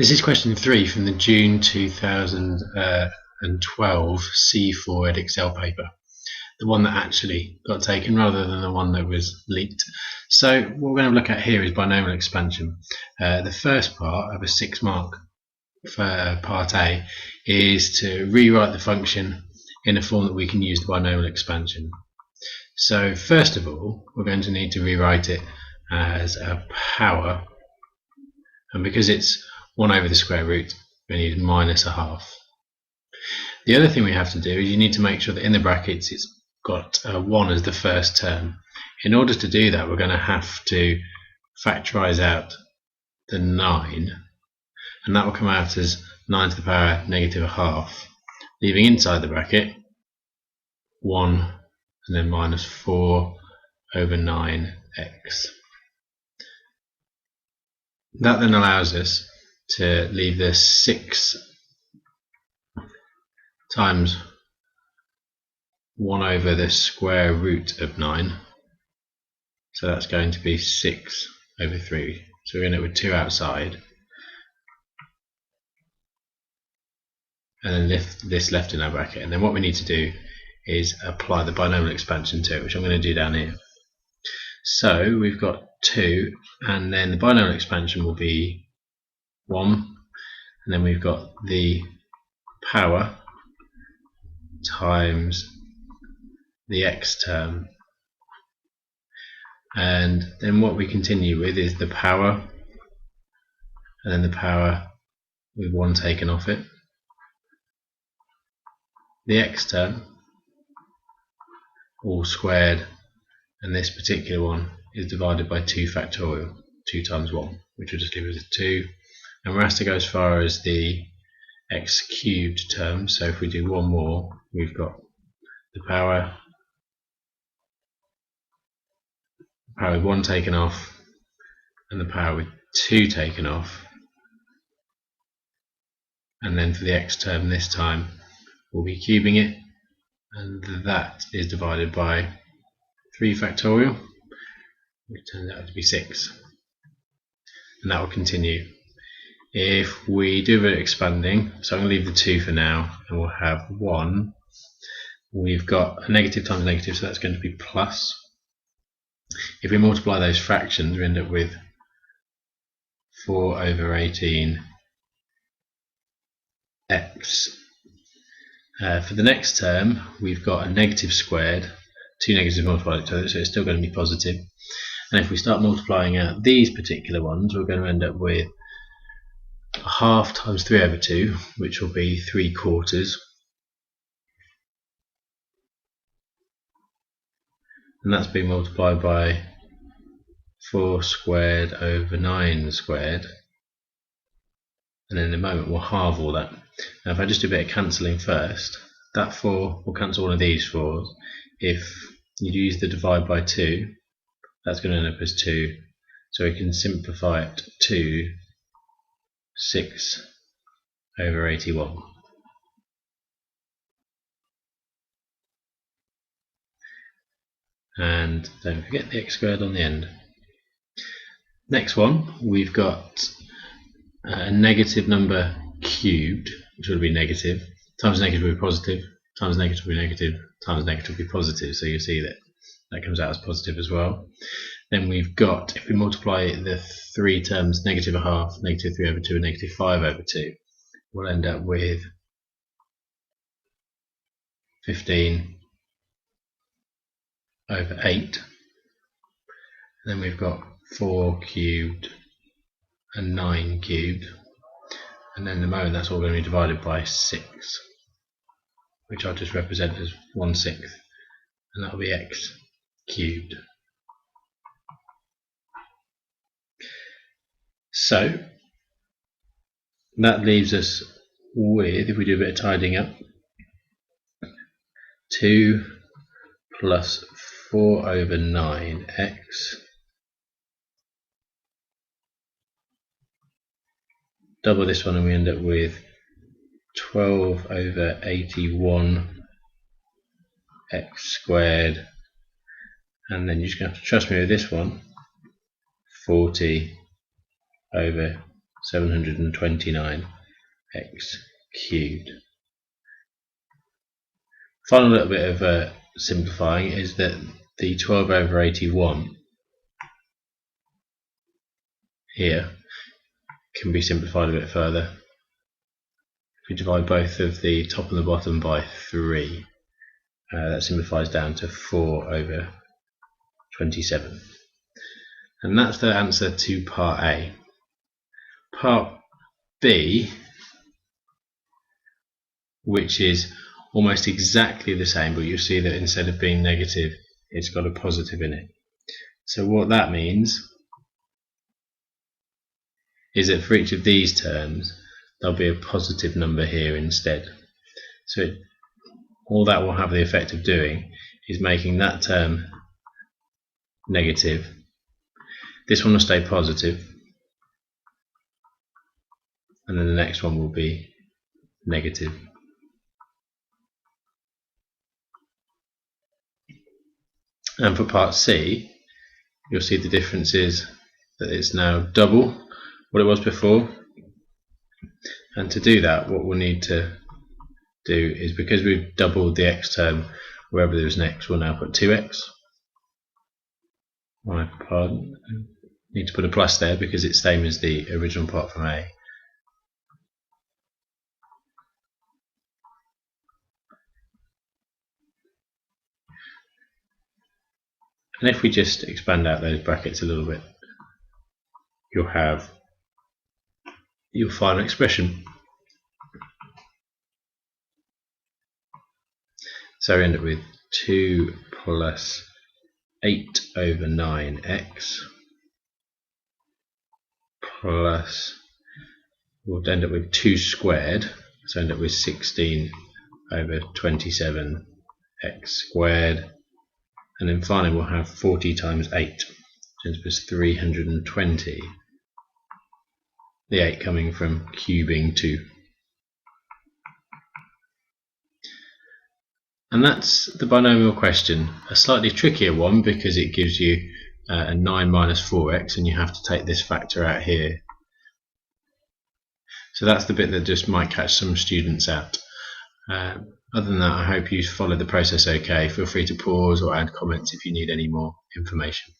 This is question 3 from the June 2012 C4 Edexcel paper, the one that actually got taken rather than the one that was leaked. So what we're going to look at here is binomial expansion. The first part of a 6 mark for part A is to rewrite the function in a form that we can use the binomial expansion. So first of all, we're going to need to rewrite it as a power, and because it's 1 over the square root, we need minus a half. The other thing we have to do is you need to make sure that in the brackets it's got 1 as the first term. In order to do that, we're going to have to factorise out the 9, and that will come out as 9 to the power negative a half, leaving inside the bracket 1 and then minus 4 over 9x. That then allows us to leave the 6 times 1 over the square root of 9, so that's going to be 6 over 3, so we're going to end up with 2 outside, and then this left in our bracket. And then what we need to do is apply the binomial expansion to it, which I'm going to do down here. So we've got 2, and then the binomial expansion will be 1, and then we've got the power times the x term, and then what we continue with is the power, and then the power with 1 taken off it, the x term all squared, and this particular one is divided by 2 factorial, 2 times 1, which will just give us a 2, and we're asked to go as far as the x cubed term. So if we do one more, we've got the power with 1 taken off, and the power with 2 taken off, and then for the x term this time we'll be cubing it, and that is divided by 3 factorial, which turns out to be 6, and that will continue. If we do a bit of expanding, so I'm going to leave the 2 for now, and we'll have 1. We've got a negative times negative, so that's going to be plus. If we multiply those fractions, we end up with 4 over 18 x. For the next term, we've got a negative squared, 2 negatives multiplied each other, so it's still going to be positive. And if we start multiplying out these particular ones, we're going to end up with a half times 3 over 2, which will be 3/4, and that's being multiplied by 4 squared over 9 squared, and in a moment we'll halve all that. Now if I just do a bit of cancelling first, that 4 will cancel one of these 4s. If you use the divide by 2, that's going to end up as 2, so we can simplify it to 6 over 81. And don't forget the x squared on the end. Next one, we've got a negative number cubed, which will be negative, times negative will be positive, times negative will be negative, times negative will be positive, so you see that that comes out as positive as well. Then we've got, if we multiply the 3 terms, negative a half, negative 3 over 2, and negative 5 over 2, we'll end up with 15 over 8. And then we've got 4 cubed and 9 cubed, and then in the moment that's all going to be divided by 6, which I'll just represent as 1/6, and that will be x cubed. So that leaves us with, if we do a bit of tidying up, 2 plus 4 over 9x double this one, and we end up with 12 over 81 x squared, and then you're just going to have to trust me with this one, 40 over 729 x cubed. Final little bit of simplifying is that the 12 over 81 here can be simplified a bit further. If we divide both of the top and the bottom by 3, that simplifies down to 4 over 27. And that's the answer to part A. Part B, which is almost exactly the same, but you'll see that instead of being negative, it's got a positive in it. So what that means is that for each of these terms, there'll be a positive number here instead. So all that will have the effect of doing is making that term negative. This one will stay positive, and then the next one will be negative. And for part C, you'll see the difference is that it's now double what it was before. And to do that, what we'll need to do is, because we've doubled the x term wherever there's an x, we'll now put 2x. My pardon, need to put a plus there because it's the same as the original part from A. And if we just expand out those brackets a little bit, you'll have your final expression. So we end up with 2 plus 8 over 9x plus, we'll end up with 2 squared, so end up with 16 over 27x squared, and then finally we'll have 40 times 8, which is 320, the 8 coming from cubing 2. And that's the binomial question, a slightly trickier one because it gives you a 9 minus 4x, and you have to take this factor out here. So that's the bit that just might catch some students out. Other than that, I hope you followed the process okay. Feel free to pause or add comments if you need any more information.